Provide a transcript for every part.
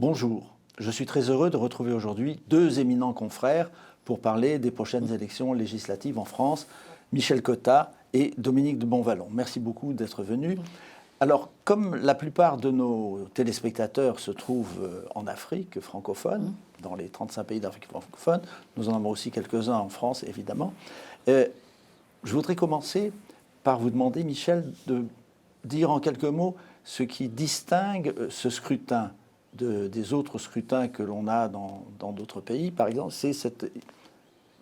Bonjour, je suis très heureux de retrouver aujourd'hui deux éminents confrères pour parler des prochaines élections législatives en France, Michel Cotta et Dominique de Bonvallon. Merci beaucoup d'être venus. Alors, comme la plupart de nos téléspectateurs se trouvent en Afrique francophone, dans les 35 pays d'Afrique francophone, nous en avons aussi quelques-uns en France, évidemment, je voudrais commencer par vous demander, Michel, de dire en quelques mots ce qui distingue ce scrutin des autres scrutins que l'on a dans d'autres pays. Par exemple, c'est cette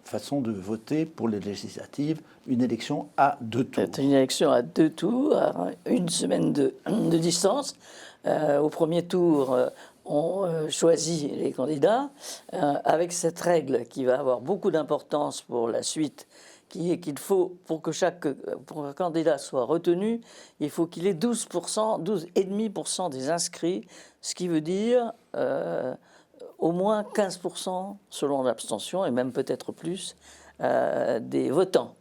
façon de voter pour les législatives, une élection à deux tours. C'est une élection à deux tours, à une semaine de distance. Au premier tour, on choisit les candidats avec cette règle qui va avoir beaucoup d'importance pour la suite, qui est qu'il faut, pour qu'un candidat soit retenu, il faut qu'il ait 12,5% des inscrits, ce qui veut dire au moins 15% selon l'abstention, et même peut-être plus, des votants.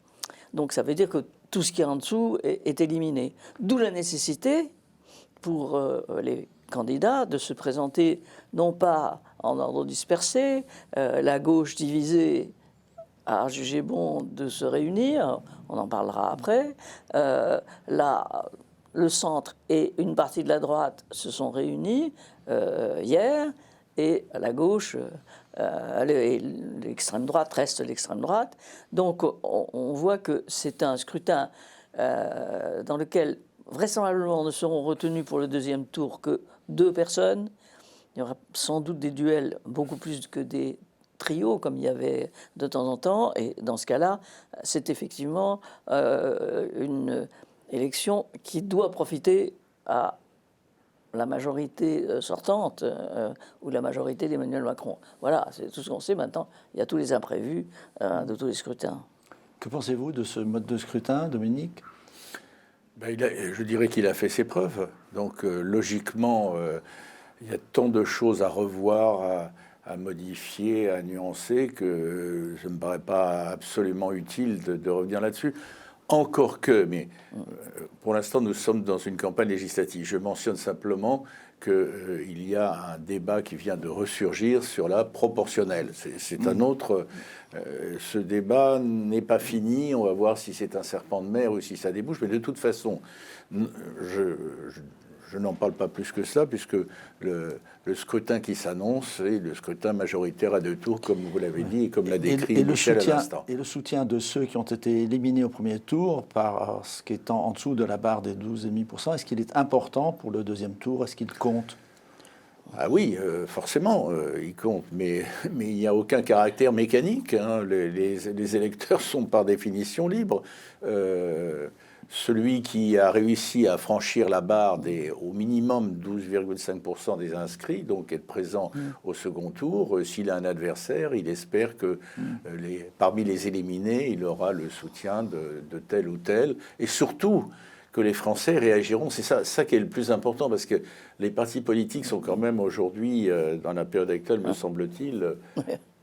Donc ça veut dire que tout ce qui est en dessous est éliminé. D'où la nécessité pour les candidats de se présenter non pas en ordre dispersé, la gauche divisée a jugé bon de se réunir, on en parlera après, le centre et une partie de la droite se sont réunis hier, et à la gauche, l'extrême droite reste l'extrême droite. Donc on voit que c'est un scrutin dans lequel vraisemblablement ne seront retenus pour le deuxième tour que 2 personnes. Il y aura sans doute des duels beaucoup plus que des trios comme il y avait de temps en temps. Et dans ce cas-là, c'est effectivement une élection qui doit profiter à la majorité sortante ou la majorité d'Emmanuel Macron. Voilà, c'est tout ce qu'on sait maintenant. Il y a tous les imprévus de tous les scrutins. Que pensez-vous de ce mode de scrutin, Dominique ? Je dirais qu'il a fait ses preuves. Donc, logiquement, il y a tant de choses à revoir, à modifier, à nuancer, que ça ne me paraît pas absolument utile de revenir là-dessus. Encore que, mais pour l'instant, nous sommes dans une campagne législative. Je mentionne simplement qu'il y a un débat qui vient de ressurgir sur la proportionnelle. C'est un autre... ce débat n'est pas fini. On va voir si c'est un serpent de mer ou si ça débouche. Mais de toute façon, je n'en parle pas plus que cela, puisque le scrutin qui s'annonce est le scrutin majoritaire à 2 tours, comme vous l'avez dit, et comme l'a décrit Michel à l'instant. Et le soutien de ceux qui ont été éliminés au premier tour, par ce qui est en dessous de la barre des 12,5%, est-ce qu'il est important pour le deuxième tour? Est-ce qu'il compte? Ah oui, forcément, il compte, mais il n'y a aucun caractère mécanique. Hein. Les électeurs sont par définition libres. Celui qui a réussi à franchir la barre au minimum 12,5% des inscrits, donc être présent au second tour, s'il a un adversaire, il espère que parmi les éliminés, il aura le soutien de tel ou tel, et surtout que les Français réagiront. C'est ça qui est le plus important, parce que les partis politiques sont quand même aujourd'hui, dans la période actuelle, me semble-t-il,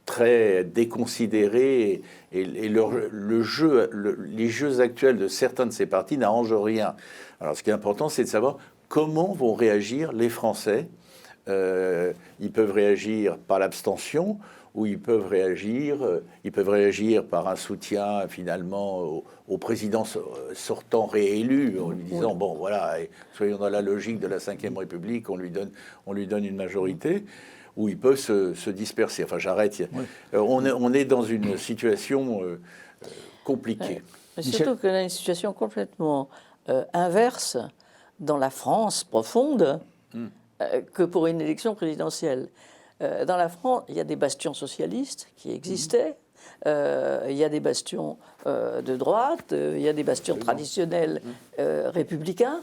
très déconsidérés, et les jeux actuels de certains de ces partis n'arrangent rien. Alors ce qui est important, c'est de savoir comment vont réagir les Français. Ils peuvent réagir par l'abstention, ou ils peuvent réagir par un soutien finalement au président sortant réélu, en lui disant bon voilà, soyons dans la logique de la Ve République, on lui donne une majorité. Où ils peuvent se disperser. Enfin, j'arrête. Oui. On est dans une situation compliquée. Mais surtout qu'on a une situation complètement inverse dans la France profonde que pour une élection présidentielle. Dans la France, il y a des bastions socialistes qui existaient. Il y a des bastions de droite. Il y a des bastions traditionnels républicains.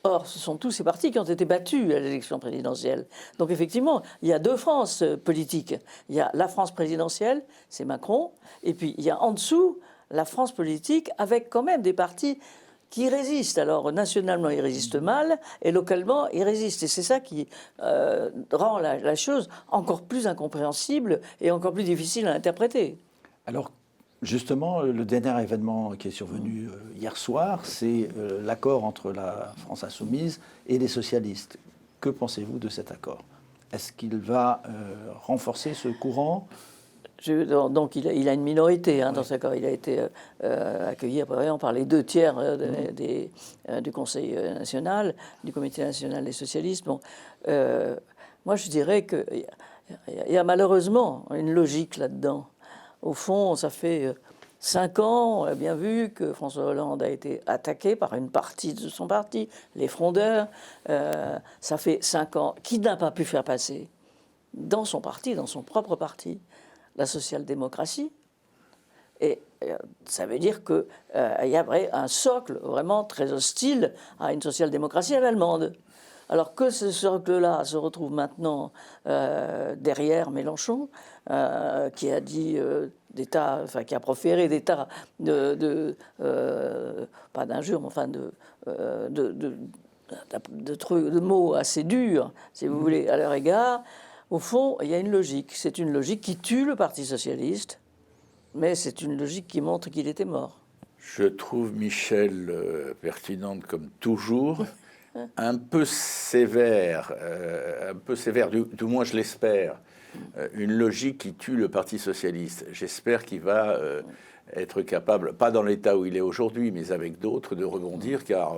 Or, ce sont tous ces partis qui ont été battus à l'élection présidentielle. Donc, effectivement, il y a 2 Frances politiques. Il y a la France présidentielle, c'est Macron, et puis il y a en dessous la France politique, avec quand même des partis qui résistent. Alors, nationalement, ils résistent mal, et localement, ils résistent. Et c'est ça qui rend la chose encore plus incompréhensible et encore plus difficile à interpréter. Alors, justement, le dernier événement qui est survenu hier soir, c'est l'accord entre la France insoumise et les socialistes. Que pensez-vous de cet accord? Est-ce qu'il va renforcer ce courant ? Donc il a une minorité dans ce cas. Il a été accueilli apparemment par les 2/3 du Conseil national, du Comité national des socialistes. Bon, moi je dirais qu'il y a malheureusement une logique là-dedans. Au fond, ça fait 5 ans, on a bien vu que François Hollande a été attaqué par une partie de son parti, les frondeurs. Ça fait 5 ans qu'il n'a pas pu faire passer dans son parti, dans son propre parti, la social-démocratie. Et ça veut dire qu'il y a un socle vraiment très hostile à une social-démocratie à l'allemande. Alors que ce socle-là se retrouve maintenant derrière Mélenchon, qui a dit qui a proféré des tas pas d'injures, mais enfin de mots assez durs, si vous voulez, à leur égard. Au fond, il y a une logique. C'est une logique qui tue le Parti socialiste, mais c'est une logique qui montre qu'il était mort. Je trouve Michel pertinente comme toujours, un peu sévère, du moins je l'espère, une logique qui tue le Parti socialiste. J'espère qu'il va être capable, pas dans l'état où il est aujourd'hui, mais avec d'autres, de rebondir, car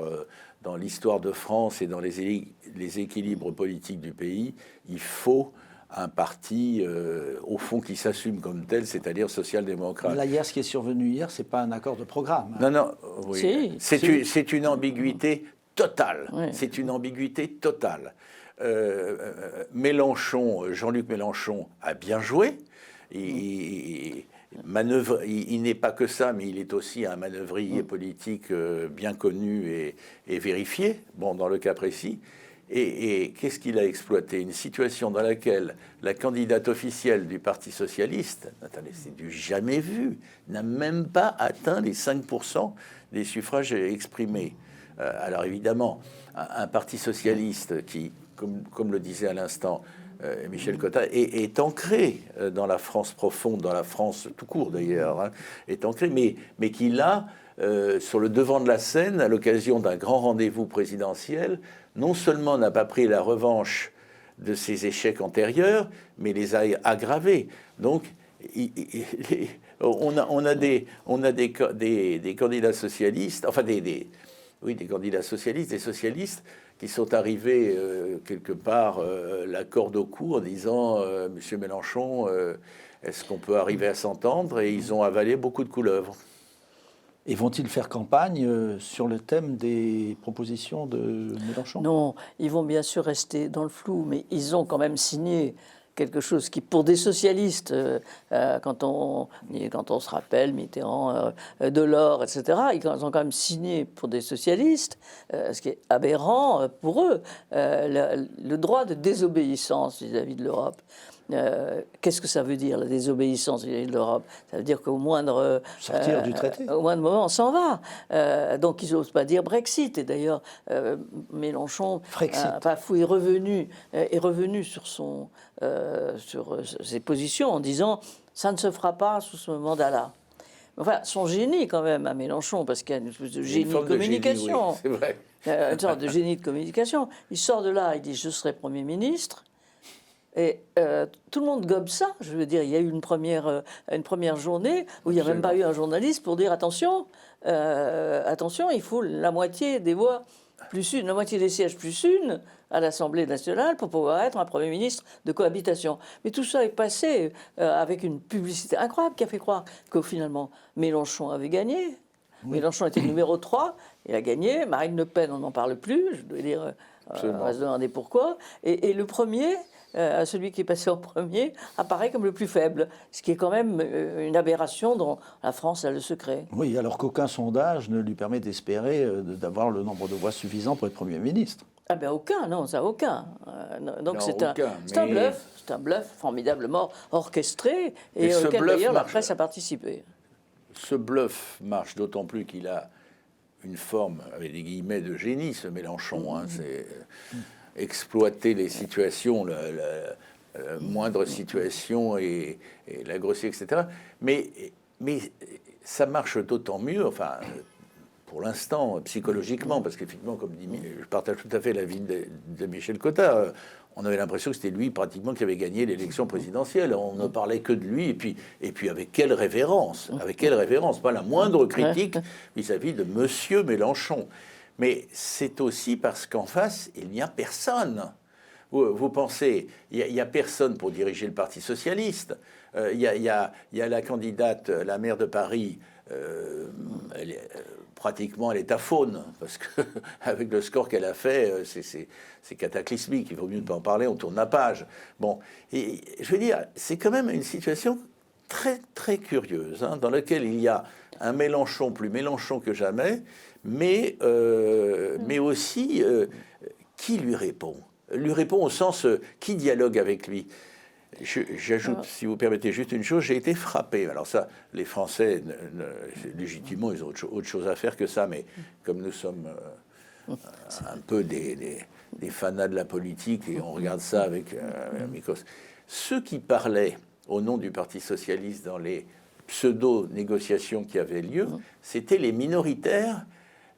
dans l'histoire de France et dans les équilibres politiques du pays, il faut un parti, au fond, qui s'assume comme tel, c'est-à-dire social-démocrate. Là, hier, ce qui est survenu hier, c'est pas un accord de programme. Non, oui. Si. C'est une ambiguïté totale. Oui. C'est une ambiguïté totale. Mélenchon, Jean-Luc Mélenchon a bien joué. Il n'est pas que ça, mais il est aussi un manœuvrier politique bien connu et vérifié, bon, dans le cas précis. Et qu'est-ce qu'il a exploité? Une situation dans laquelle la candidate officielle du Parti socialiste, attendez, c'est du jamais vu, n'a même pas atteint les 5% des suffrages exprimés. Alors évidemment, un Parti socialiste qui, comme le disait à l'instant Michel Cotta, est ancré dans la France profonde, dans la France tout court d'ailleurs, est ancré, mais qui là, sur le devant de la scène, à l'occasion d'un grand rendez-vous présidentiel, non seulement n'a pas pris la revanche de ses échecs antérieurs, mais les a aggravés. Donc, on a des candidats socialistes, enfin des candidats socialistes, des socialistes qui sont arrivés quelque part la corde au cou en disant Monsieur Mélenchon, est-ce qu'on peut arriver à s'entendre? Et ils ont avalé beaucoup de couleuvres. Et vont-ils faire campagne sur le thème des propositions de Mélenchon? Non, ils vont bien sûr rester dans le flou, mais ils ont quand même signé quelque chose qui, pour des socialistes, quand on se rappelle Mitterrand, Delors, etc., ils ont quand même signé pour des socialistes, ce qui est aberrant pour eux, le droit de désobéissance vis-à-vis de l'Europe. Qu'est-ce que ça veut dire, la désobéissance vis-à-vis de l'Europe? Ça veut dire qu'au moindre... sortir du traité. Au moindre moment, on s'en va. Donc, ils n'osent pas dire Brexit. Et d'ailleurs, Mélenchon est revenu sur ses positions en disant « ça ne se fera pas sous ce mandat-là ». Enfin, son génie quand même à Mélenchon, parce qu'il y a une espèce de génie de communication. Oui, c'est vrai. Une sorte de génie de communication. Il sort de là, il dit « je serai Premier ministre ». Et tout le monde gobe ça. Je veux dire, il y a eu une première journée où il n'y a même pas eu un journaliste pour dire attention, il faut la moitié des voix plus une, la moitié des sièges plus une à l'Assemblée nationale pour pouvoir être un Premier ministre de cohabitation. Mais tout ça est passé avec une publicité incroyable qui a fait croire que finalement Mélenchon avait gagné. Oui. Mélenchon était numéro 3, il a gagné. Marine Le Pen, on n'en parle plus. Je dois dire, on va se demander pourquoi. Et le premier... celui qui est passé en premier apparaît comme le plus faible, ce qui est quand même une aberration dont la France a le secret. Oui, alors qu'aucun sondage ne lui permet d'espérer d'avoir le nombre de voix suffisant pour être Premier ministre. Ah ben aucun, non, ça aucun. Donc c'est un bluff formidablement orchestré et auquel d'ailleurs la presse a participé. Ce bluff marche d'autant plus qu'il a une forme, avec des guillemets, de génie, ce Mélenchon. C'est... exploiter les situations, la moindre situation et la grossière, etc. Mais ça marche d'autant mieux, enfin, pour l'instant, psychologiquement, parce qu'effectivement, comme dit, je partage tout à fait l'avis de Michel Cotta, on avait l'impression que c'était lui pratiquement qui avait gagné l'élection présidentielle. On ne parlait que de lui, et puis avec quelle révérence, pas la moindre critique vis-à-vis de Monsieur Mélenchon. Mais c'est aussi parce qu'en face, il n'y a personne. Vous pensez, il n'y a personne pour diriger le Parti socialiste. Il y a la candidate, la maire de Paris, pratiquement elle est aphone, parce qu'avec le score qu'elle a fait, c'est cataclysmique, il vaut mieux ne pas en parler, on tourne la page. Bon, et je veux dire, c'est quand même une situation très très curieuse, hein, dans laquelle il y a un Mélenchon, plus Mélenchon que jamais, mais aussi qui lui répond au sens qui dialogue avec lui. J'ajoute, si vous permettez, juste une chose, j'ai été frappé. Alors ça, les Français, légitimement, ils ont autre chose à faire que ça, mais comme nous sommes un peu des fanats de la politique et on regarde ça avec Mikos, ceux qui parlaient au nom du Parti socialiste dans les pseudo-négociations qui avaient lieu, c'était les minoritaires,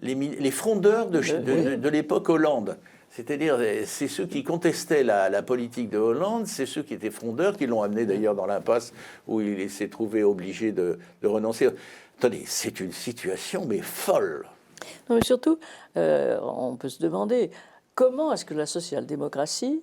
les frondeurs de l'époque Hollande. C'est-à-dire, c'est ceux qui contestaient la politique de Hollande, c'est ceux qui étaient frondeurs, qui l'ont amené d'ailleurs dans l'impasse où il s'est trouvé obligé de renoncer. Attendez, c'est une situation mais folle. Non, mais surtout, on peut se demander comment est-ce que la social-démocratie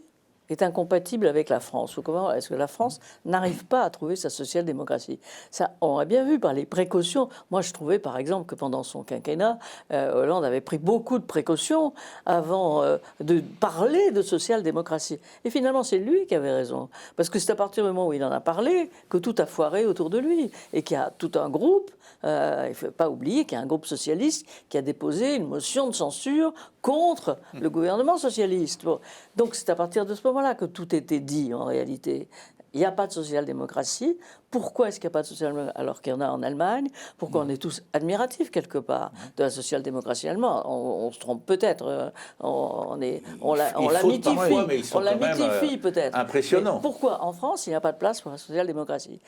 est incompatible avec la France, ou comment est-ce que la France n'arrive pas à trouver sa social-démocratie. Ça, on a bien vu par les précautions. Moi, je trouvais, par exemple, que pendant son quinquennat, Hollande avait pris beaucoup de précautions avant de parler de social-démocratie. Et finalement, c'est lui qui avait raison. Parce que c'est à partir du moment où il en a parlé que tout a foiré autour de lui. Et qu'il y a tout un groupe, il ne faut pas oublier qu'il y a un groupe socialiste qui a déposé une motion de censure contre le gouvernement socialiste. Bon. Donc c'est à partir de ce moment-là que tout était dit en réalité. Il n'y a pas de social-démocratie. Pourquoi est-ce qu'il n'y a pas de social-démocratie alors qu'il y en a en Allemagne? Pourquoi on est tous admiratifs quelque part de la social-démocratie allemande? On se trompe peut-être. On la mythifie peut-être. Impressionnant. Mais pourquoi en France il n'y a pas de place pour la social-démocratie?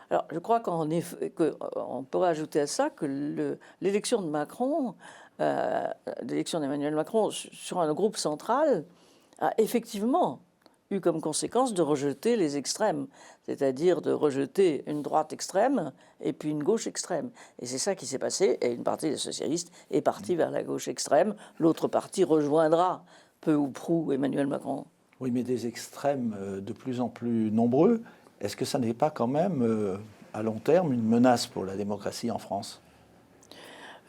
Alors je crois qu'on pourrait ajouter à ça que l'élection de Macron, l'élection d'Emmanuel Macron sur un groupe central a effectivement eu comme conséquence de rejeter les extrêmes, c'est-à-dire de rejeter une droite extrême et puis une gauche extrême. Et c'est ça qui s'est passé, et une partie des socialistes est partie vers la gauche extrême, l'autre partie rejoindra peu ou prou Emmanuel Macron. Oui, mais des extrêmes de plus en plus nombreux, est-ce que ça n'est pas quand même, à long terme, une menace pour la démocratie en France ?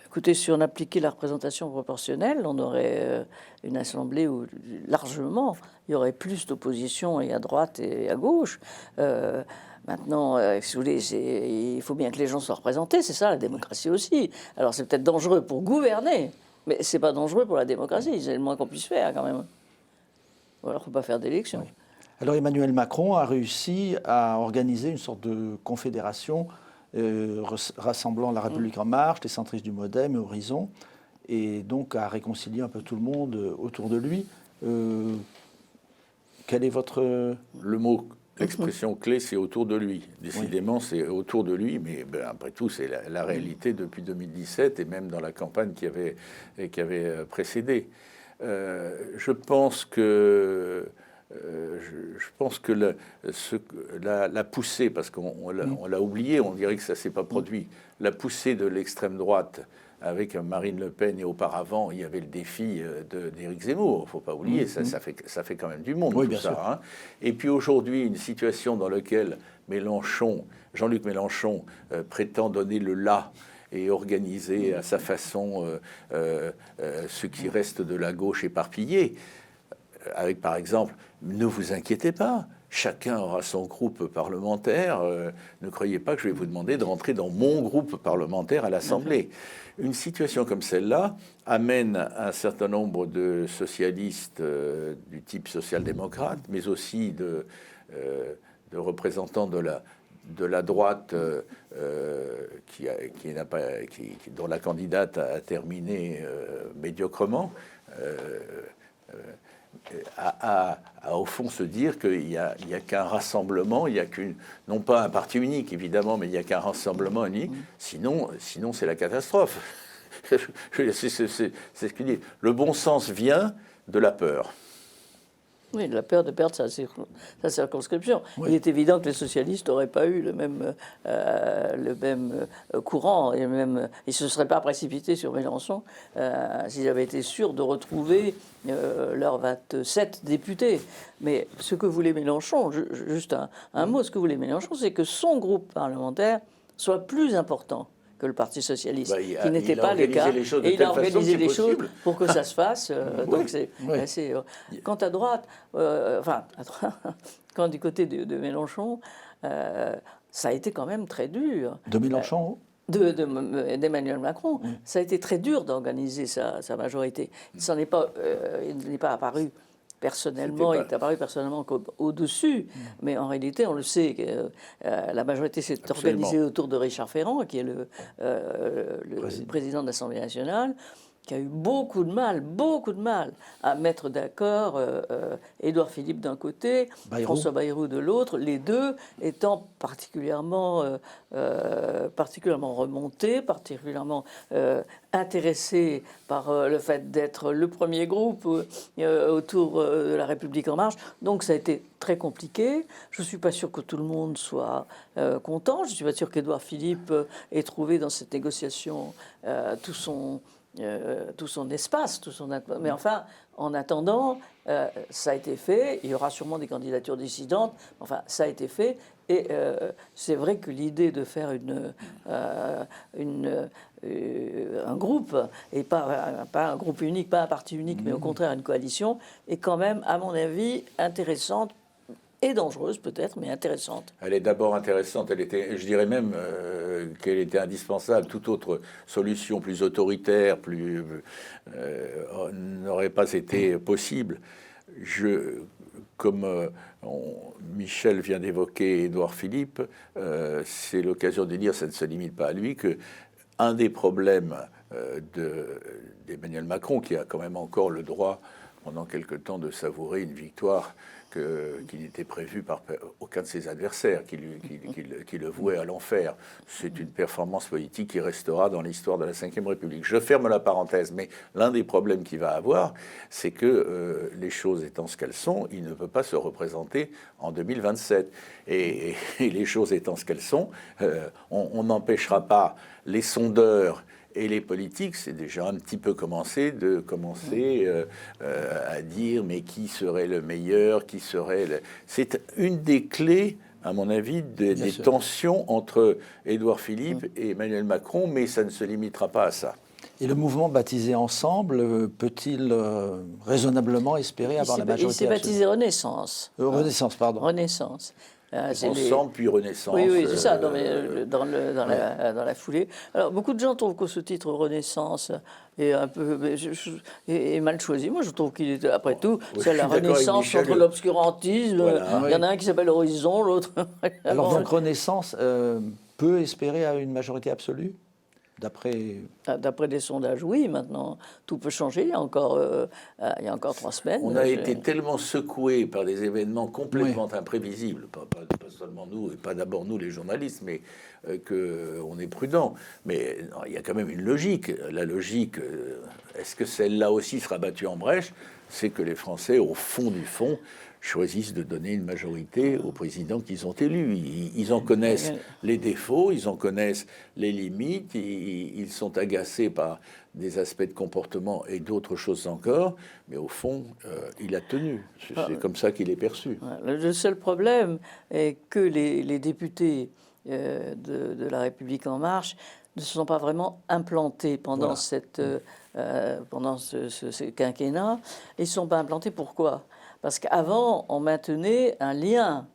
Écoutez, si on appliquait la représentation proportionnelle, on aurait une assemblée où largement il y aurait plus d'opposition et à droite et à gauche. Maintenant, si vous voulez, il faut bien que les gens soient représentés, c'est ça la démocratie aussi. Alors c'est peut-être dangereux pour gouverner, mais c'est pas dangereux pour la démocratie, c'est le moins qu'on puisse faire quand même. Ou alors il ne faut pas faire d'élection. Oui. Alors Emmanuel Macron a réussi à organiser une sorte de confédération rassemblant La République En Marche, les centristes du Modem et Horizon, et donc à réconcilier un peu tout le monde autour de lui. Quel est votre... Le mot, l'expression clé, c'est autour de lui. Décidément, c'est autour de lui, mais après tout, c'est la réalité depuis 2017 et même dans la campagne qui avait précédé. Je pense que la poussée, parce qu'on l'a oublié, on dirait que ça ne s'est pas produit, la poussée de l'extrême droite avec Marine Le Pen et auparavant, il y avait le défi d'Éric Zemmour, il ne faut pas oublier, ça fait quand même du monde, oui, tout bien ça. sûr. Hein. Et puis aujourd'hui, une situation dans laquelle Jean-Luc Mélenchon prétend donner le là et organiser à sa façon ce qui reste de la gauche éparpillée, avec par exemple, ne vous inquiétez pas, chacun aura son groupe parlementaire, ne croyez pas que je vais vous demander de rentrer dans mon groupe parlementaire à l'Assemblée. Une situation comme celle-là amène un certain nombre de socialistes du type social-démocrate, mais aussi de représentants de la droite dont la candidate a terminé médiocrement, à au fond se dire qu'il n'y a qu'un rassemblement, il n'y a non pas un parti unique évidemment, mais il n'y a qu'un rassemblement unique, sinon c'est la catastrophe. C'est ce qu'il dit. Le bon sens vient de la peur. Oui, la peur de perdre sa circonscription. Oui. Il est évident que les socialistes n'auraient pas eu le même courant et ils ne se seraient pas précipités sur Mélenchon s'ils avaient été sûrs de retrouver leurs 27 députés. Mais ce que voulait Mélenchon, juste un mot, ce que voulait Mélenchon, c'est que son groupe parlementaire soit plus important que le Parti socialiste, qui n'était pas le cas. Et il a organisé les choses pour que ça se fasse. Donc c'est quant à droite, quand du côté de Mélenchon, ça a été quand même très dur. De Mélenchon d'Emmanuel Macron, ça a été très dur d'organiser sa majorité. Il n'est pas apparu personnellement, il est apparu personnellement au-dessus, mais en réalité, on le sait, la majorité s'est organisée autour de Richard Ferrand, qui est le président de l'Assemblée nationale, qui a eu beaucoup de mal à mettre d'accord Édouard Philippe d'un côté, François Bayrou de l'autre, les deux étant particulièrement remontés, particulièrement intéressés par le fait d'être le premier groupe autour de La République En Marche. Donc ça a été très compliqué. Je ne suis pas sûr que tout le monde soit content. Je ne suis pas sûr qu'Édouard Philippe ait trouvé dans cette négociation tout son espace, mais enfin, en attendant, ça a été fait. Il y aura sûrement des candidatures dissidentes. Enfin, ça a été fait. Et c'est vrai que l'idée de faire un groupe, et pas un groupe unique, pas un parti unique, mais au contraire une coalition, est quand même, à mon avis, intéressante. Et dangereuse peut-être, mais intéressante. Elle est d'abord intéressante, je dirais même qu'elle était indispensable. Toute autre solution plus autoritaire, n'aurait pas été possible. Comme Michel vient d'évoquer Édouard Philippe, c'est l'occasion de dire, ça ne se limite pas à lui, que un des problèmes d'Emmanuel Macron, qui a quand même encore le droit pendant quelque temps de savourer une victoire qui n'était prévue par aucun de ses adversaires, qui le vouait à l'enfer. C'est une performance politique qui restera dans l'histoire de la Ve République. Je ferme la parenthèse, mais l'un des problèmes qu'il va avoir, c'est que les choses étant ce qu'elles sont, il ne peut pas se représenter en 2027. Et les choses étant ce qu'elles sont, on n'empêchera pas les sondeurs et les politiques, c'est déjà un petit peu commencé à dire mais qui serait le meilleur, C'est une des clés, à mon avis, des tensions entre Édouard Philippe et Emmanuel Macron, mais ça ne se limitera pas à ça. Et le mouvement baptisé Ensemble peut-il raisonnablement espérer avoir la majorité? Il s'est baptisé Renaissance. Renaissance, pardon. Renaissance. Ensemble, puis Renaissance. Oui, c'est ça, dans la foulée. Alors, beaucoup de gens trouvent que ce titre Renaissance est un peu est mal choisi. Moi, je trouve qu'il est, après tout, c'est la Renaissance contre l'obscurantisme. Voilà. Il y en a un qui s'appelle Horizon, l'autre... Alors, donc, Renaissance peut espérer à une majorité absolue ? D'après des sondages, oui. Maintenant, tout peut changer. Il y a encore 3 semaines. On a été tellement secoués par des événements complètement imprévisibles, pas seulement nous, et pas d'abord nous les journalistes, mais qu'on est prudent. Mais non, il y a quand même une logique. La logique, est-ce que celle-là aussi sera battue en brèche? C'est que les Français, au fond du fond, choisissent de donner une majorité au président qu'ils ont élu. Ils en connaissent les défauts, ils en connaissent les limites, ils sont agacés par des aspects de comportement et d'autres choses encore, mais au fond, il a tenu. C'est comme ça qu'il est perçu. Le seul problème est que les députés de La République En Marche ne se sont pas vraiment implantés pendant ce quinquennat. Ils ne sont pas implantés, pourquoi ? Parce qu'avant, on maintenait un lien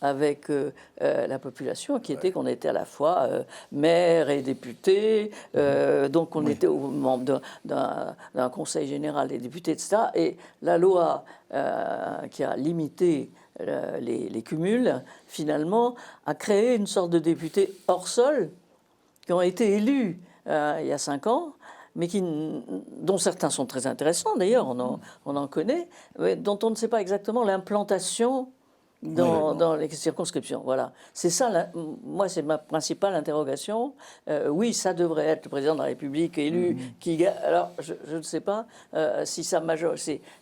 avec la population qui était qu'on était à la fois maire et député, donc on était membre d'un conseil général des députés, etc. Et la loi qui a limité les cumuls, finalement, a créé une sorte de députés hors sol qui ont été élus il y a 5 ans, mais dont certains sont très intéressants, d'ailleurs, on en connaît, mais dont on ne sait pas exactement l'implantation dans les circonscriptions. Voilà. C'est ça, moi, c'est ma principale interrogation. Oui, ça devrait être le président de la République élu qui... Alors, je ne sais pas si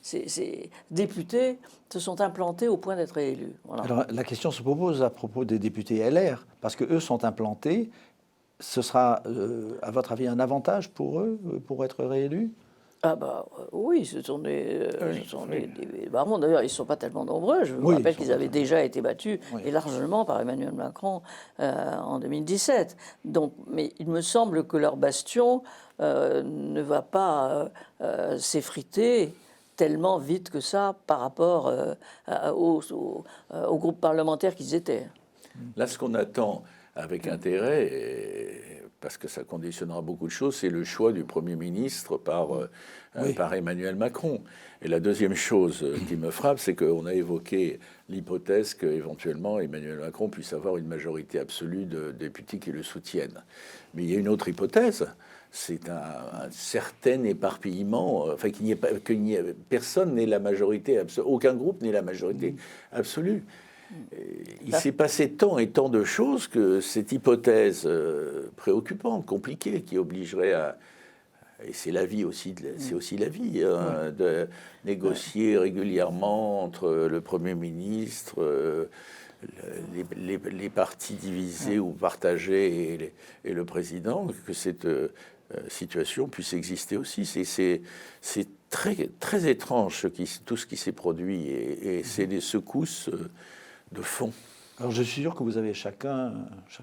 ces députés se sont implantés au point d'être réélus. Voilà. Alors, la question se propose à propos des députés LR, parce qu'eux sont implantés. Ce sera, à votre avis, un avantage pour eux, pour être réélus? Ah bah oui, ce sont des barons. D'ailleurs, ils ne sont pas tellement nombreux. Je vous rappelle qu'ils avaient déjà été battus, et largement, par Emmanuel Macron en 2017. Donc, mais il me semble que leur bastion ne va pas s'effriter tellement vite que ça par rapport au groupe parlementaire qu'ils étaient. Là, ce qu'on attend avec intérêt, parce que ça conditionnera beaucoup de choses, c'est le choix du Premier ministre par Emmanuel Macron. Et la deuxième chose qui me frappe, c'est qu'on a évoqué l'hypothèse qu'éventuellement Emmanuel Macron puisse avoir une majorité absolue de députés qui le soutiennent. Mais il y a une autre hypothèse, c'est un certain éparpillement, enfin personne n'ait la majorité absolue, aucun groupe n'ait la majorité absolue. Il s'est passé tant et tant de choses que cette hypothèse préoccupante, compliquée, qui obligerait à, et c'est la vie aussi, c'est aussi la vie, de négocier régulièrement entre le Premier ministre, les partis divisés ou partagés et le président, que cette situation puisse exister aussi. C'est très, très étrange tout ce qui s'est produit et c'est des secousses de fond. Alors je suis sûr que vous avez chacun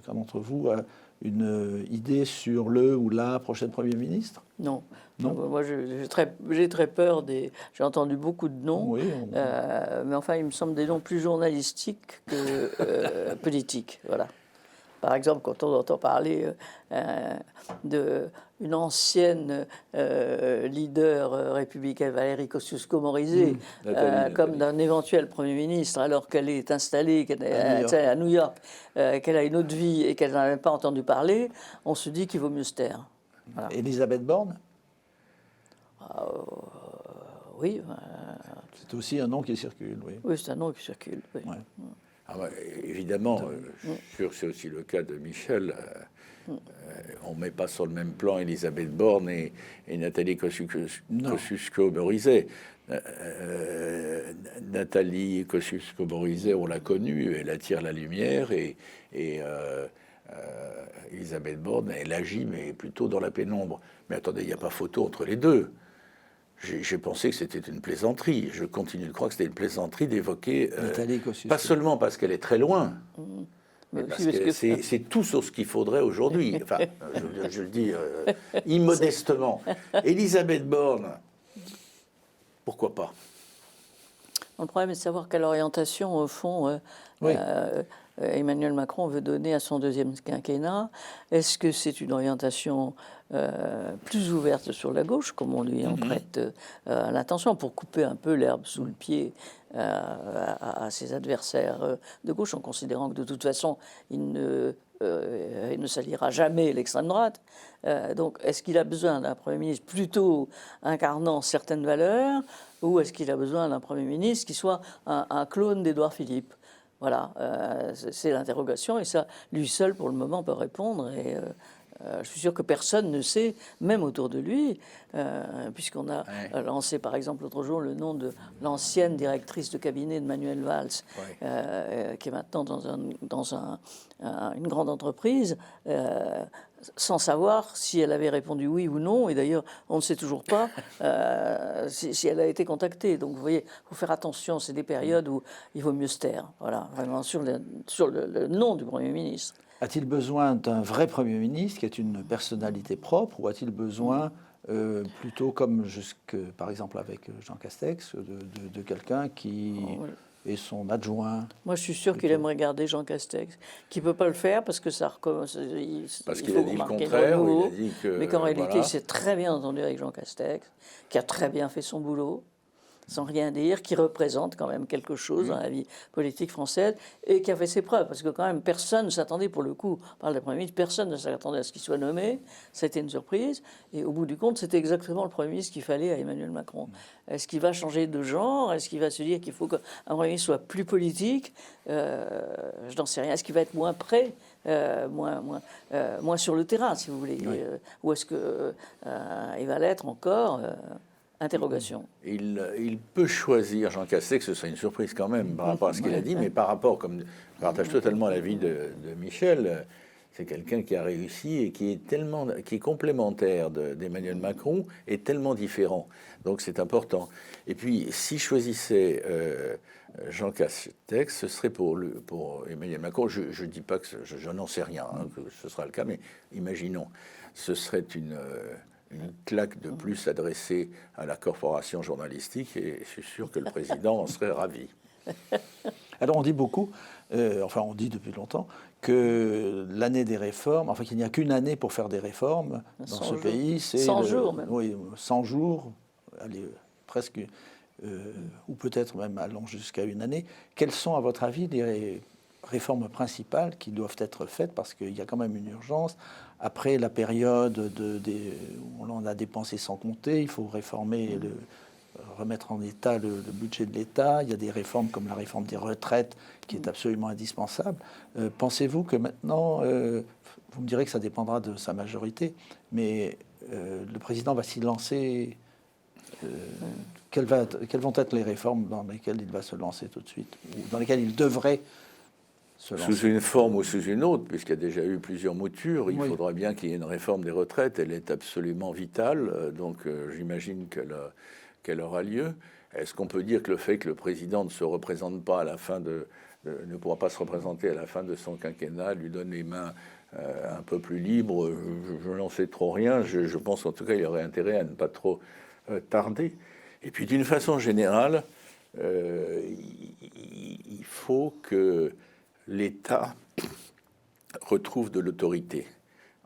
d'entre vous a une idée sur le ou la prochaine Premier ministre? Non. Moi, j'ai très peur des... J'ai entendu beaucoup de noms, oui, mais enfin, il me semble des noms plus journalistiques que politiques. Voilà. Par exemple, quand on entend parler d'une ancienne leader républicaine, Valérie Kosciusko-Morizet, comme d'un éventuel Premier ministre, alors qu'elle est installée à New York, qu'elle a une autre vie et qu'elle n'en a même pas entendu parler, on se dit qu'il vaut mieux se taire. Voilà. Elisabeth Borne? Oui. C'est aussi un nom qui circule, oui. Oui, c'est un nom qui circule, oui. Ouais. Ah bah, évidemment, je suis sûr que c'est aussi le cas de Michel. On ne met pas sur le même plan Elisabeth Borne et Nathalie Kosciusko-Morizet. Nathalie Kosciusko-Morizet, on l'a connue, elle attire la lumière et Elisabeth Borne, elle agit, mais plutôt dans la pénombre. Mais attendez, il n'y a pas photo entre les deux. J'ai pensé que c'était une plaisanterie. Je continue de croire que c'était une plaisanterie d'évoquer, pas seulement parce qu'elle est très loin, mais parce que c'est tout sur ce qu'il faudrait aujourd'hui. Enfin, je le dis immodestement. Elisabeth Borne, pourquoi pas? Le problème est de savoir quelle orientation, au fond, Emmanuel Macron veut donner à son deuxième quinquennat. Est-ce que c'est une orientation plus ouverte sur la gauche, comme on lui en prête l'attention, pour couper un peu l'herbe sous le pied à ses adversaires de gauche, en considérant que de toute façon, il ne s'alliera jamais l'extrême droite. Donc, est-ce qu'il a besoin d'un Premier ministre plutôt incarnant certaines valeurs, ou est-ce qu'il a besoin d'un Premier ministre qui soit un clone d'Édouard Philippe? Voilà, c'est l'interrogation, et ça, lui seul, pour le moment, peut répondre. Et je suis sûr que personne ne sait, même autour de lui, puisqu'on a lancé, par exemple, l'autre jour, le nom de l'ancienne directrice de cabinet de Manuel Valls, qui est maintenant dans une grande entreprise, sans savoir si elle avait répondu oui ou non. Et d'ailleurs, on ne sait toujours pas si elle a été contactée. Donc, vous voyez, il faut faire attention. C'est des périodes où il vaut mieux se taire. Voilà, vraiment, sur le nom du Premier ministre. A-t-il besoin d'un vrai Premier ministre qui est une personnalité propre, ou a-t-il besoin, plutôt comme par exemple avec Jean Castex, de quelqu'un qui est son adjoint? Moi, je suis sûr qu'il aimerait garder Jean Castex, qui ne peut pas le faire parce que ça recommence. Parce qu'il a dit le contraire, il a dit que, mais qu'en réalité, il s'est très bien entendu avec Jean Castex, qui a très bien fait son boulot. sans rien dire, qui représente quand même quelque chose dans la vie politique française et qui a fait ses preuves. Parce que quand même, personne ne s'attendait, pour le coup, on parle de Premier ministre, personne ne s'attendait à ce qu'il soit nommé. C'était une surprise. Et au bout du compte, c'était exactement le Premier ministre qu'il fallait à Emmanuel Macron. Est-ce qu'il va changer de genre? Est-ce qu'il va se dire qu'il faut qu'un Premier ministre soit plus politique? Je n'en sais rien. Est-ce qu'il va être moins prêt, moins sur le terrain, si vous voulez? Oui. Ou est-ce qu'il va l'être encore? Interrogation. Il peut choisir, Jean Castex, ce serait une surprise quand même par rapport à ce qu'il a dit, mais par rapport, comme je partage totalement l'avis de Michel, c'est quelqu'un qui a réussi et qui est complémentaire d'Emmanuel Macron et tellement différent. Donc c'est important. Et puis, s'il choisissait Jean Castex, ce serait pour Emmanuel Macron. Je ne dis pas que je n'en sais rien, hein, que ce sera le cas, mais imaginons, ce serait une claque de plus adressée à la corporation journalistique et je suis sûr que le président en serait ravi. Alors on dit beaucoup, on dit depuis longtemps, que l'année des réformes, enfin qu'il n'y a qu'une année pour faire des réformes dans ce pays. C'est 100 jours même. Oui, 100 jours, allez, presque, ou peut-être même allant jusqu'à une année. Quelles sont à votre avis les réformes principales qui doivent être faites, parce qu'il y a quand même une urgence. Après la période où on a dépensé sans compter, il faut réformer, remettre en état le budget de l'État. Il y a des réformes comme la réforme des retraites qui est absolument indispensable. Pensez-vous que maintenant, vous me direz que ça dépendra de sa majorité, mais le président va s'y lancer. Quelles vont être les réformes dans lesquelles il va se lancer tout de suite, ou dans lesquelles il devrait se lancer? Sous une forme ou sous une autre, puisqu'il y a déjà eu plusieurs moutures, il faudra bien qu'il y ait une réforme des retraites. Elle est absolument vitale, donc j'imagine qu'elle aura lieu. Est-ce qu'on peut dire que le fait que le président ne se représente pas à la fin ne pourra pas se représenter à la fin de son quinquennat, lui donne les mains un peu plus libres? Je n'en sais trop rien. Je pense qu'en tout cas, il y aurait intérêt à ne pas trop tarder. Et puis d'une façon générale, il faut que l'État retrouve de l'autorité.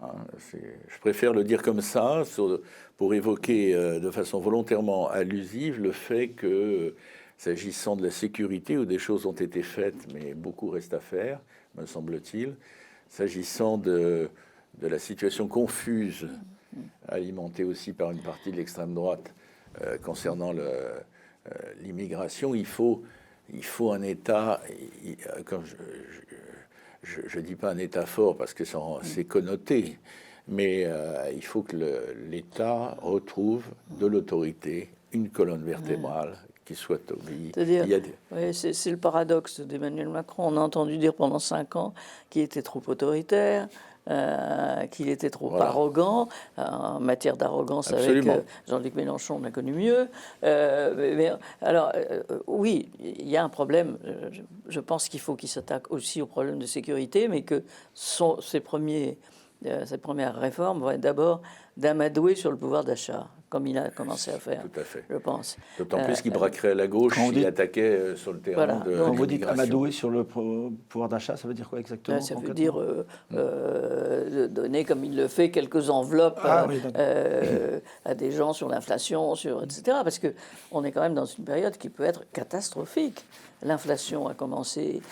Je préfère le dire comme ça, pour évoquer de façon volontairement allusive le fait que, s'agissant de la sécurité, où des choses ont été faites, mais beaucoup reste à faire, me semble-t-il, s'agissant de la situation confuse, alimentée aussi par une partie de l'extrême droite, concernant l'immigration, il faut un État, comme je ne dis pas un État fort parce que c'est connoté, mais il faut que l'État retrouve de l'autorité, une colonne vertébrale qui soit obéie. C'est le paradoxe d'Emmanuel Macron. On a entendu dire pendant 5 ans qu'il était trop autoritaire, qu'il était trop arrogant. En matière d'arrogance, avec Jean-Luc Mélenchon, on a connu mieux. Oui, il y a un problème. Je pense qu'il faut qu'il s'attaque aussi au problème de sécurité, mais que ses premières réformes vont être d'abord d'amadouer sur le pouvoir d'achat, comme il a commencé à faire. Tout à fait. Je pense. D'autant plus qu'il braquerait à la gauche s'il attaquait sur le terrain de Quand vous dites amadouer sur le pouvoir d'achat, ça veut dire quoi exactement? Ça veut dire donner, comme il le fait, quelques enveloppes à des gens sur l'inflation, etc. Parce qu'on est quand même dans une période qui peut être catastrophique. L'inflation a commencé,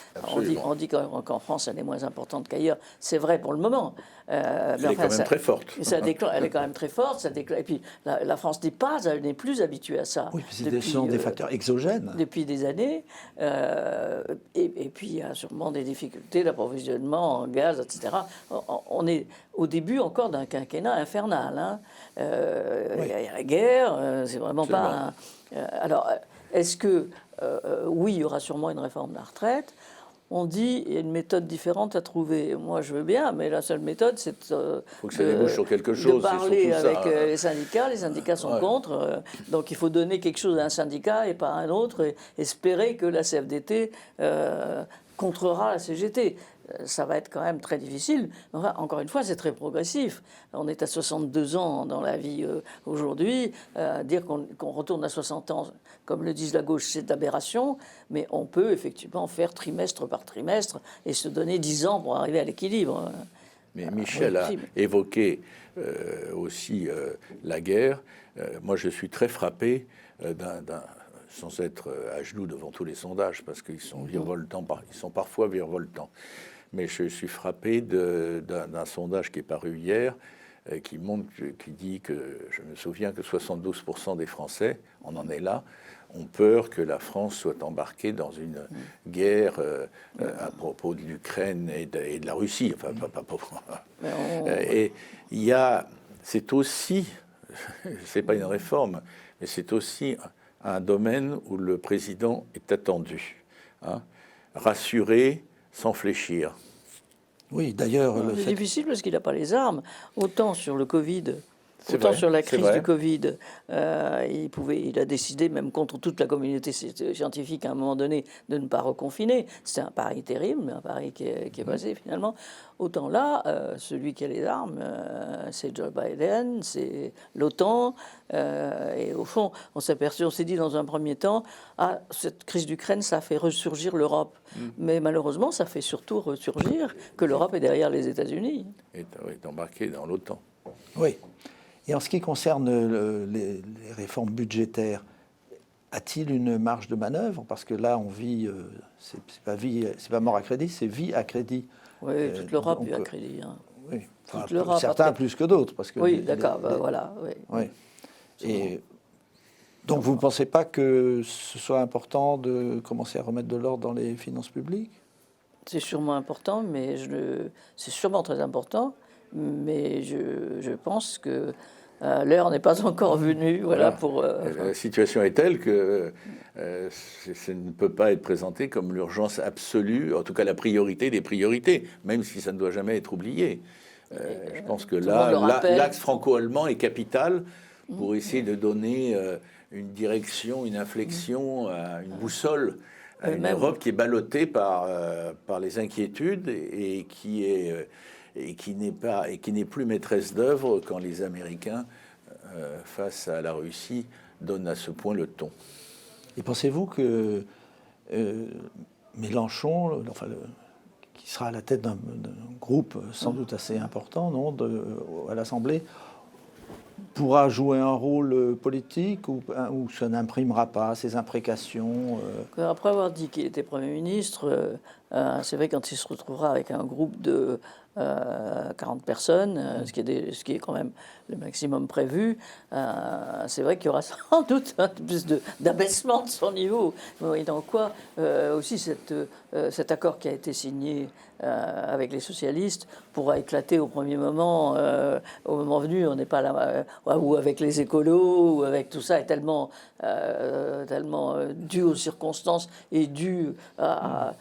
on dit qu'en France elle est moins importante qu'ailleurs, c'est vrai pour le moment. Elle est quand même très forte. Elle est quand même très forte, et puis la France n'est plus habituée à ça. Oui, ce sont des facteurs exogènes. Depuis des années, et puis il y a sûrement des difficultés d'approvisionnement en gaz, etc. On est au début encore d'un quinquennat infernal. Hein. Il y a la guerre, c'est vraiment pas... alors, est-ce que... oui, il y aura sûrement une réforme de la retraite. On dit qu'il y a une méthode différente à trouver. Moi, je veux bien, mais la seule méthode, c'est de parler avec les syndicats. Les syndicats sont contre. Donc, il faut donner quelque chose à un syndicat et pas à un autre, et espérer que la CFDT contrera la CGT. Ça va être quand même très difficile. Enfin, encore une fois, c'est très progressif. On est à 62 ans dans la vie aujourd'hui. Dire qu'on retourne à 60 ans, comme le disent la gauche, c'est d'aberration. Mais on peut effectivement faire trimestre par trimestre et se donner 10 ans pour arriver à l'équilibre. Mais Michel a évoqué aussi la guerre. Moi, je suis très frappé sans être à genoux devant tous les sondages, parce qu'ils sont virevoltants, ils sont parfois virevoltants. Mais je suis frappé d'un sondage qui est paru hier, qui dit que, je me souviens que 72% des Français, on en est là, ont peur que la France soit embarquée dans une guerre à propos de l'Ukraine et de la Russie. Enfin, et c'est aussi, c'est pas une réforme, mais c'est aussi un domaine où le président est attendu, hein, rassuré sans fléchir. Oui, d'ailleurs... C'est difficile parce qu'il n'a pas les armes. Autant sur le Covid, autant vrai, sur la crise vrai. du Covid, il a décidé, même contre toute la communauté scientifique à un moment donné, de ne pas reconfiner. C'était un pari terrible, mais un pari qui est passé finalement. Autant là, celui qui a les armes, c'est Joe Biden, c'est l'OTAN. Et au fond, on s'est dit dans un premier temps, cette crise d'Ukraine, ça fait ressurgir l'Europe. Mais malheureusement, ça fait surtout ressurgir que l'Europe est derrière les États-Unis. Est embarqué dans l'OTAN. Oui. Et en ce qui concerne les réformes budgétaires, a-t-il une marge de manœuvre? Parce que là, on vit, c'est pas mort à crédit, c'est vie à crédit. Oui, toute l'Europe vit à crédit. Hein. Oui, enfin, l'Europe, certains après. Plus que d'autres. Parce que oui, d'accord, voilà. Oui. Oui. Et donc, vous ne pensez pas que ce soit important de commencer à remettre de l'ordre dans les finances publiques? C'est sûrement important, mais c'est sûrement très important, mais je pense que l'heure n'est pas encore venue. Voilà. Pour, La situation est telle que ça ne peut pas être présenté comme l'urgence absolue, en tout cas la priorité des priorités, même si ça ne doit jamais être oublié. Je pense que là, l'axe franco-allemand est capital pour essayer de donner une direction, une inflexion, une boussole à une Europe qui est ballottée par les inquiétudes et qui n'est plus maîtresse d'œuvre quand les Américains, face à la Russie, donnent à ce point le ton. Et pensez-vous que Mélenchon, qui sera à la tête d'un groupe sans doute assez important, non, à l'Assemblée, pourra jouer un rôle politique ou ça n'imprimera pas ses imprécations Après avoir dit qu'il était Premier ministre, c'est vrai quand il se retrouvera avec un groupe de 40 personnes, ce qui est quand même le maximum prévu, c'est vrai qu'il y aura sans doute un peu plus d'abaissement de son niveau. Et dans quoi aussi cet accord qui a été signé avec les socialistes pourra éclater au premier moment, au moment venu, on n'est pas là, ou avec les écolos, ou avec tout ça, est tellement dû aux circonstances et dû à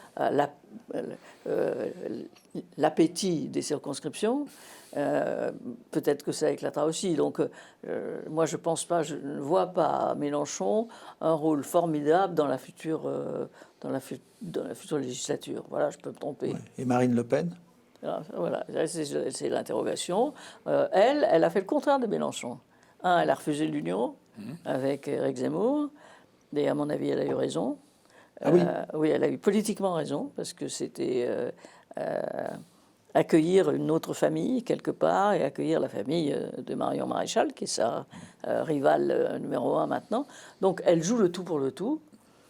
l'appétit des circonscriptions, peut-être que ça éclatera aussi. Donc, moi, je ne vois pas Mélenchon un rôle formidable dans la future législature. Voilà, je peux me tromper. Ouais. Et Marine Le Pen? Voilà, c'est l'interrogation. Elle a fait le contraire de Mélenchon. Elle a refusé l'union avec Éric Zemmour, et à mon avis, elle a eu raison. Oui, elle a eu politiquement raison, parce que c'était accueillir une autre famille quelque part, et accueillir la famille de Marion Maréchal, qui est sa rivale numéro 1 maintenant. Donc elle joue le tout pour le tout.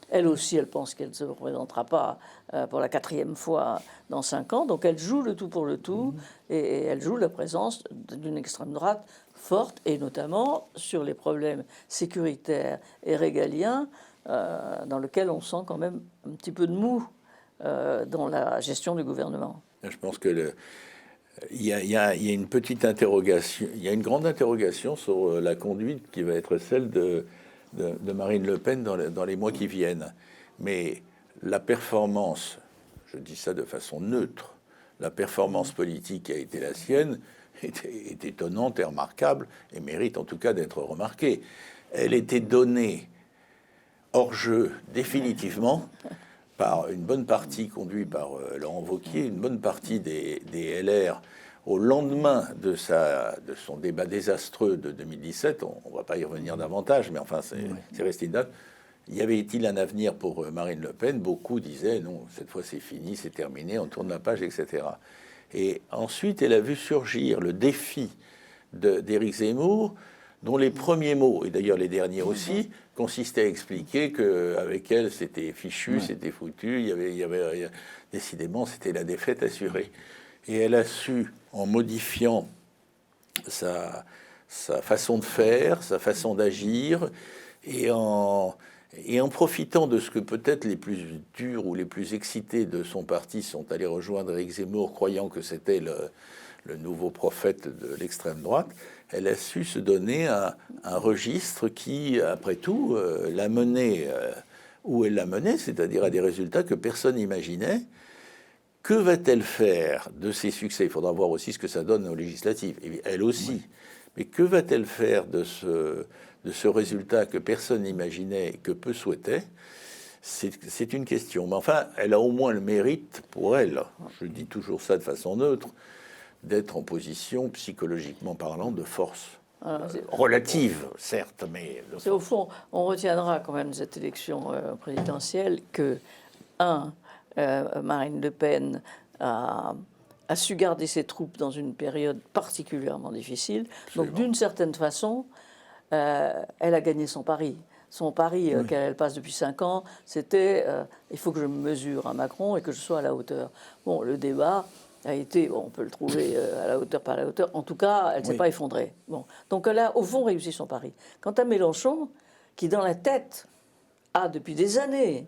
Elle aussi, elle pense qu'elle ne se représentera pas pour la 4e fois dans 5 ans. Donc elle joue le tout pour le tout, et elle joue la présence d'une extrême droite forte, et notamment sur les problèmes sécuritaires et régaliens, dans lequel on sent quand même un petit peu de mou dans la gestion du gouvernement. Je pense que il y a une petite interrogation, il y a une grande interrogation sur la conduite qui va être celle de Marine Le Pen dans les mois qui viennent. Mais la performance, je dis ça de façon neutre, la performance politique qui a été la sienne est étonnante et remarquable, et mérite en tout cas d'être remarquée. Elle était donnée hors jeu définitivement par une bonne partie, conduite par Laurent Wauquiez, une bonne partie des LR au lendemain de son débat désastreux de 2017. On ne va pas y revenir davantage, mais enfin, c'est resté une date. Y avait-il un avenir pour Marine Le Pen? Beaucoup disaient non, cette fois c'est fini, c'est terminé, on tourne la page, etc. Et ensuite, elle a vu surgir le défi d'Éric Zemmour dont les premiers mots, et d'ailleurs les derniers aussi, consistaient à expliquer qu'avec elle, c'était fichu, c'était foutu, décidément, c'était la défaite assurée. Et elle a su, en modifiant sa façon de faire, sa façon d'agir, et en profitant de ce que peut-être les plus durs ou les plus excités de son parti sont allés rejoindre Éric Zemmour, croyant que c'était le nouveau prophète de l'extrême droite, elle a su se donner un registre qui, après tout, l'a mené où elle l'a mené, c'est-à-dire à des résultats que personne n'imaginait. Que va-t-elle faire de ces succès? Il faudra voir aussi ce que ça donne aux législatives, et elle aussi. Oui. Mais que va-t-elle faire de ce résultat que personne n'imaginait et que peu souhaitaient? C'est une question. Mais enfin, elle a au moins le mérite pour elle, je dis toujours ça de façon neutre, d'être en position, psychologiquement parlant, de force. Relative, certes, mais... Au fond, on retiendra quand même de cette élection présidentielle que, Marine Le Pen a su garder ses troupes dans une période particulièrement difficile. Absolument. Donc, d'une certaine façon, elle a gagné son pari. Son pari qu'elle passe depuis 5 ans, c'était il faut que je me mesure à Macron et que je sois à la hauteur. Bon, le débat a été, on peut le trouver à la hauteur, pas à la hauteur. En tout cas, elle ne s'est pas effondrée. Bon. Donc, elle a, au fond, réussi son pari. Quant à Mélenchon, qui, dans la tête, a depuis des années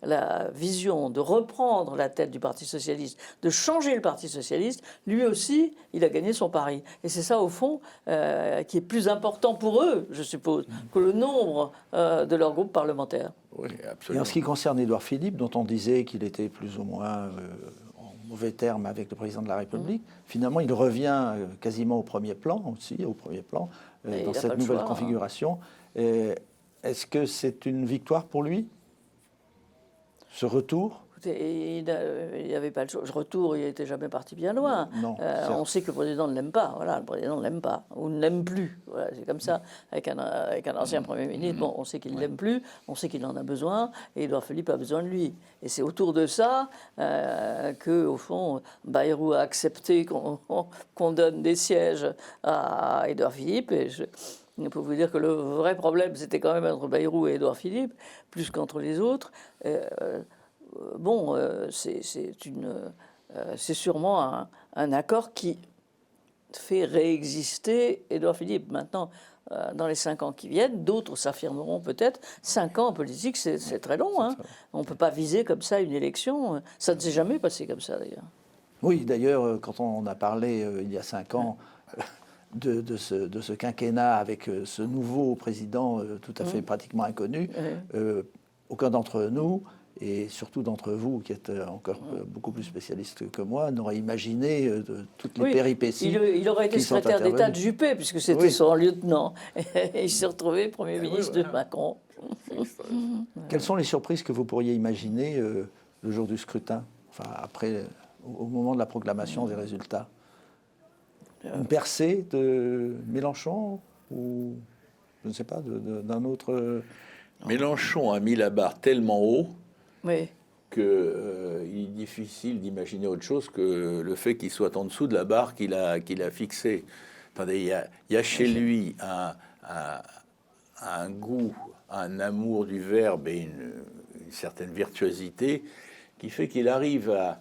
la vision de reprendre la tête du Parti socialiste, de changer le Parti socialiste, lui aussi, il a gagné son pari. Et c'est ça, au fond, qui est plus important pour eux, je suppose, que le nombre de leur groupe parlementaire. Oui, absolument. Et en ce qui concerne Édouard Philippe, dont on disait qu'il était plus ou moins en mauvais termes avec le président de la République, finalement, il revient quasiment au premier plan aussi, dans cette nouvelle configuration. Est-ce que c'est une victoire pour lui ? Ce retour? Il n'y avait pas le choix. Ce retour, il n'était jamais parti bien loin. Non, on sait que le président ne l'aime pas. Voilà, le président ne l'aime pas ou ne l'aime plus. Voilà, c'est comme ça. Avec un ancien Premier ministre, bon, on sait qu'il ne l'aime plus, on sait qu'il en a besoin, et Édouard Philippe a besoin de lui. Et c'est autour de ça que, au fond, Bayrou a accepté qu'on donne des sièges à Édouard Philippe. Et je peux vous dire que le vrai problème, c'était quand même entre Bayrou et Édouard Philippe, plus qu'entre les autres. C'est sûrement un accord qui fait réexister Édouard Philippe. Maintenant, dans les 5 ans qui viennent, d'autres s'affirmeront peut-être. 5 ans en politique, c'est très long. Hein. On ne peut pas viser comme ça une élection. Ça ne s'est jamais passé comme ça, d'ailleurs. Oui, d'ailleurs, quand on a parlé il y a 5 ans... De ce quinquennat avec ce nouveau président tout à fait pratiquement inconnu, aucun d'entre nous, et surtout d'entre vous qui êtes encore beaucoup plus spécialiste que moi, n'aurait imaginé toutes les péripéties. Il aurait été secrétaire d'État de Juppé, puisque c'était son lieutenant. Et il s'est retrouvé Premier ministre de Macron. Quelles sont les surprises que vous pourriez imaginer le jour du scrutin, enfin après, au moment de la proclamation des résultats? Une percée de Mélenchon ou, je ne sais pas, d'un autre... Mélenchon a mis la barre tellement haut qu'il est difficile d'imaginer autre chose que le fait qu'il soit en dessous de la barre qu'il a fixée. Attendez, il y a chez lui un goût, un amour du verbe et une certaine virtuosité qui fait qu'il arrive à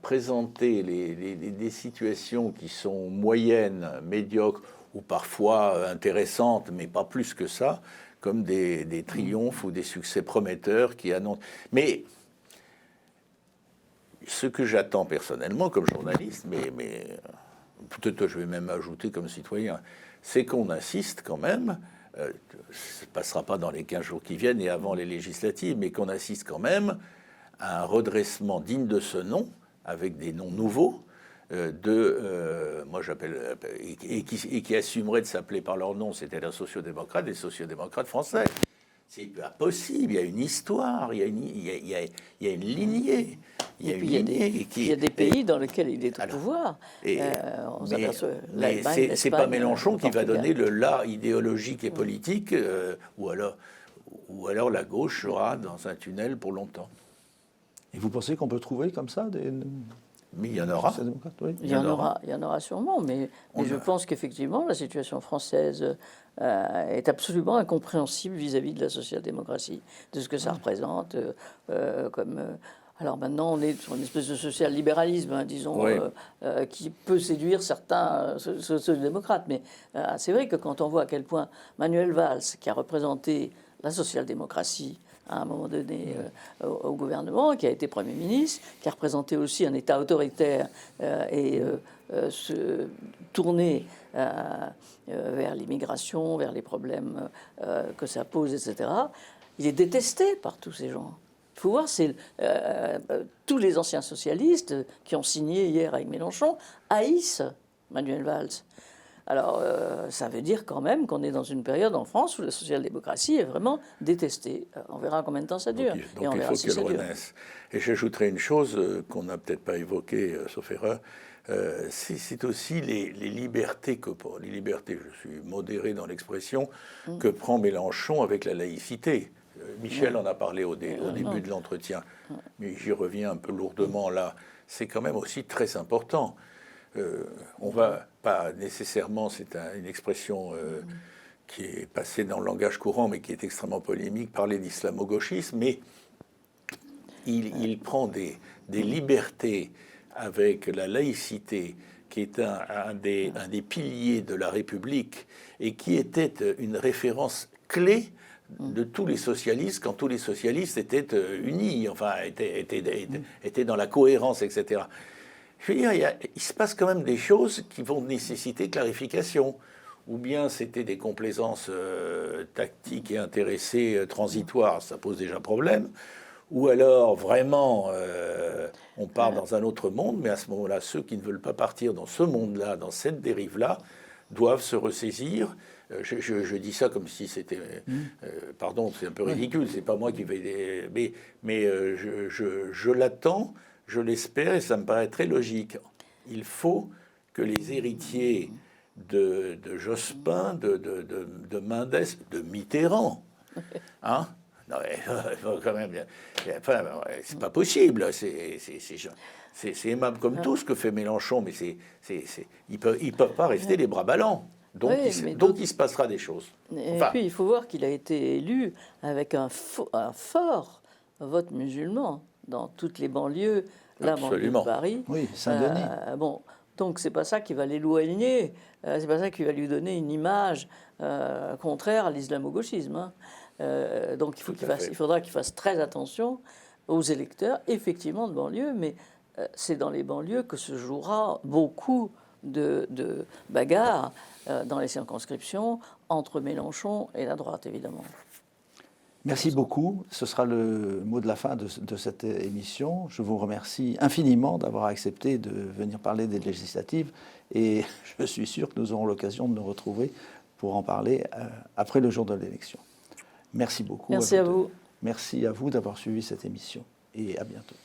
présenter des situations qui sont moyennes, médiocres ou parfois intéressantes, mais pas plus que ça, comme des triomphes ou des succès prometteurs qui annoncent. Mais ce que j'attends personnellement comme journaliste, mais peut-être je vais même ajouter comme citoyen, c'est qu'on assiste quand même, ça ne passera pas dans les 15 jours qui viennent et avant les législatives, mais qu'on assiste quand même à un redressement digne de ce nom, avec des noms nouveaux, moi j'appelle, et qui assumeraient de s'appeler par leur nom, c'était les sociodémocrates français. C'est pas possible, il y a une histoire, il y a une lignée. Il y a des pays dans lesquels il est au pouvoir. Mais c'est pas Mélenchon qui va donner le là idéologique et politique, ou alors la gauche sera dans un tunnel pour longtemps. Et vous pensez qu'on peut trouver comme ça Mais il y en aura. Oui. Il y en aura sûrement, mais je pense qu'effectivement, la situation française est absolument incompréhensible vis-à-vis de la social-démocratie, de ce que ça représente. Alors maintenant, on est sur une espèce de social-libéralisme, hein, disons, Oui. qui peut séduire certains social-démocrates. Mais c'est vrai que quand on voit à quel point Manuel Valls, qui a représenté la social-démocratie à un moment donné au gouvernement, qui a été Premier ministre, qui a représenté aussi un État autoritaire et se tourner vers l'immigration, vers les problèmes que ça pose, etc. Il est détesté par tous ces gens. Il faut voir, tous les anciens socialistes qui ont signé hier avec Mélenchon haïssent Manuel Valls. Alors, ça veut dire quand même qu'on est dans une période en France où la social-démocratie est vraiment détestée. On verra combien de temps ça dure. Donc on il verra faut si qu'elle ça dure. renaisse. Et j'ajouterai une chose qu'on n'a peut-être pas évoquée, sauf erreur, c'est aussi les libertés les libertés, je suis modéré dans l'expression, que prend Mélenchon avec la laïcité. Michel en a parlé au début de l'entretien, mais j'y reviens un peu lourdement là. C'est quand même aussi très important. On va pas nécessairement, c'est une expression qui est passée dans le langage courant, mais qui est extrêmement polémique, parler d'islamo-gauchisme, mais il prend des libertés avec la laïcité, qui est un des piliers de la République, et qui était une référence clé de tous les socialistes, quand tous les socialistes étaient unis, enfin, étaient dans la cohérence, etc. Je veux dire, il se passe quand même des choses qui vont nécessiter clarification. Ou bien c'était des complaisances tactiques et intéressées transitoires, ça pose déjà problème. Ou alors vraiment on part dans un autre monde, mais à ce moment-là, ceux qui ne veulent pas partir dans ce monde-là, dans cette dérive-là, doivent se ressaisir. Je dis ça comme si c'était... pardon, c'est un peu ridicule, c'est pas moi qui vais... Mais je l'attends, je l'espère, et ça me paraît très logique. Il faut que les héritiers de Jospin, de Mendes, de Mitterrand, hein, non, quand même, enfin, c'est pas possible. C'est aimable comme tout ce que fait Mélenchon, mais ils peuvent pas rester les bras ballants. Donc, il se passera des choses. Et puis, il faut voir qu'il a été élu avec un fort vote musulman dans toutes les banlieues, la banlieue de Paris. Oui, Saint-Denis. Bon, donc c'est pas ça qui va l'éloigner, c'est pas ça qui va lui donner une image contraire à l'islamo-gauchisme. Hein. Donc il faudra qu'il fasse très attention aux électeurs, effectivement de banlieue, mais c'est dans les banlieues que se jouera beaucoup de bagarres dans les circonscriptions entre Mélenchon et la droite, évidemment. Merci beaucoup. Ce sera le mot de la fin de cette émission. Je vous remercie infiniment d'avoir accepté de venir parler des législatives et je suis sûr que nous aurons l'occasion de nous retrouver pour en parler après le jour de l'élection. Merci beaucoup. Merci à vous. Merci à vous d'avoir suivi cette émission et à bientôt.